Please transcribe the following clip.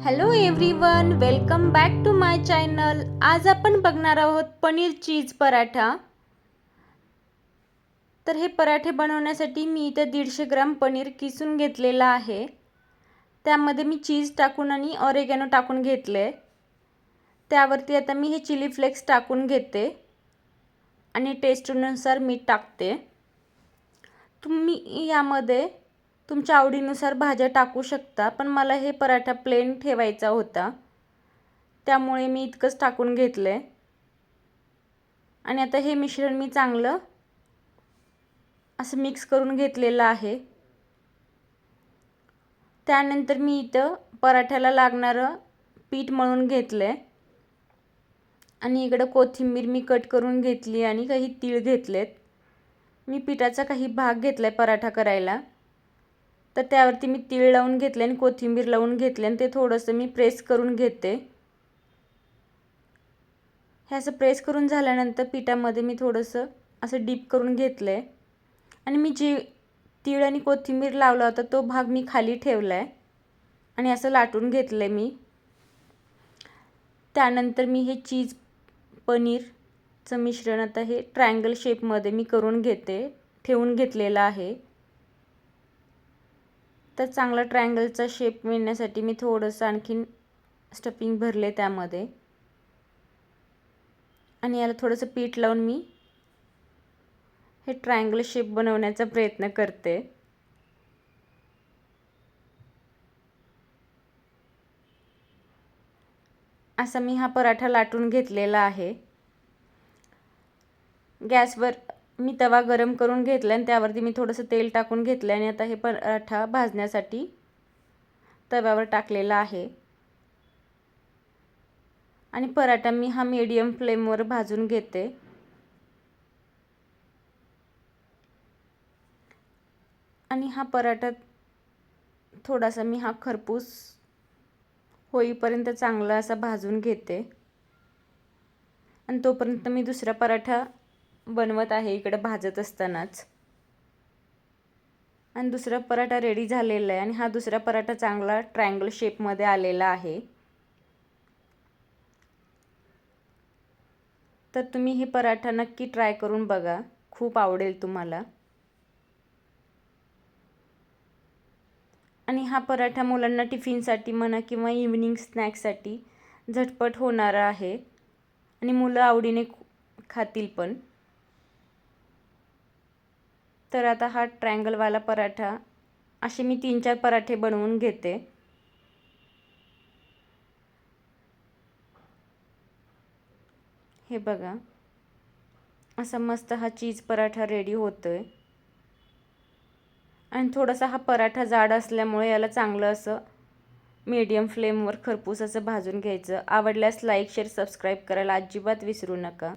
Hello everyone, welcome back to my channel. आज आपण बघणार आहोत पनीर चीज पराठा। तर हे पराठे बनवण्यासाठी मी इथे 150 ग्राम पनीर किसून घेतलेला आहे। त्यामध्ये मी चीज टाकून आणि ऑरेगॅनो टाकून घेतले। त्यावरती आता मी हे चिली फ्लेक्स टाकून घेते आणि टेस्टनुसार मीठ टाकते। तुम्ही यामध्ये तुमच्या आवडीनुसार भाज्या टाकू शकता, पण मला हे पराठा प्लेन ठेवायचा होता, त्यामुळे मी इतकंच टाकून घेतले। आणि आता हे मिश्रण मी चांगलं असं मिक्स करून घेतलेलं आहे। त्यानंतर मी इथं पराठ्याला लागणारं पीठ मळून घेतले आणि इकडे कोथिंबीर मी कट करून घेतली आणि काही तीळ घेतलेत। मी पिठाचा काही भाग घेतलाय पराठा करायला, तर त्यावरती मी तीळ लावून घेतले आणि कोथिंबीर लावून घेतले आणि ते थोडंसं मी प्रेस करून घेते। हे असं प्रेस करून झाल्यानंतर पिठामध्ये मी थोडंसं असं डीप करून घेतले आणि मी जी तीळ आणि कोथिंबीर लावला होता तो भाग मी खाली ठेवलाय आणि असं लाटून घेतले मी। त्यानंतर मी हे चीज पनीरचं मिश्रण आता हे ट्रायंगल शेपमध्ये मी करून ठेवून घेतलेलं आहे। तर चांगला ट्रायंगलचा शेप मिळण्यासाठी मी थोडंसं आणखीन स्टफिंग भरले त्यामध्ये आणि याला थोडंसं पीठ लावून मी हे ट्रायंगल शेप बनवण्याचा प्रयत्न करते। असा मी हा पराठा लाटून घेतलेला आहे। गॅसवर मी तवा गरम करून घेतला आणि त्यावरती मी थोडंसं तेल टाकून घेतलं आणि आता हे पराठा भाजण्यासाठी तव्यावर टाकलेला आहे आणि पराठा मी हा मीडियम फ्लेमवर भाजून घेते। आणि हा पराठा थोडासा मी हा खरपूस होईपर्यंत चांगला असा भाजून घेते आणि तोपर्यंत मी दुसरा पराठा बनवत आहे इकडे भाजत असतानाच। आणि दुसरा पराठा रेडी झालेला आहे आणि हा दुसरा पराठा चांगला ट्रायंगल शेपमध्ये आलेला आहे। तर तुम्ही हे पराठा नक्की ट्राय करून बघा, खूप आवडेल तुम्हाला। आणि हा पराठा मुलांना टिफिनसाठी म्हणा किंवा इव्हनिंग स्नॅक्ससाठी झटपट होणारा आहे आणि मुलं आवडीने खातील पण। तर आता हा ट्रायंगलवाला पराठा असे मी 3-4 पराठे बनवून घेते। हे बघा, असा मस्त हा चीज पराठा रेडी होतोय आणि थोडासा हा पराठा जाड असल्यामुळे याला चांगलं असं मीडियम फ्लेमवर खरपूस असं भाजून घ्यायचं। आवडल्यास लाईक, शेअर, सबस्क्राईब करायला अजिबात विसरू नका।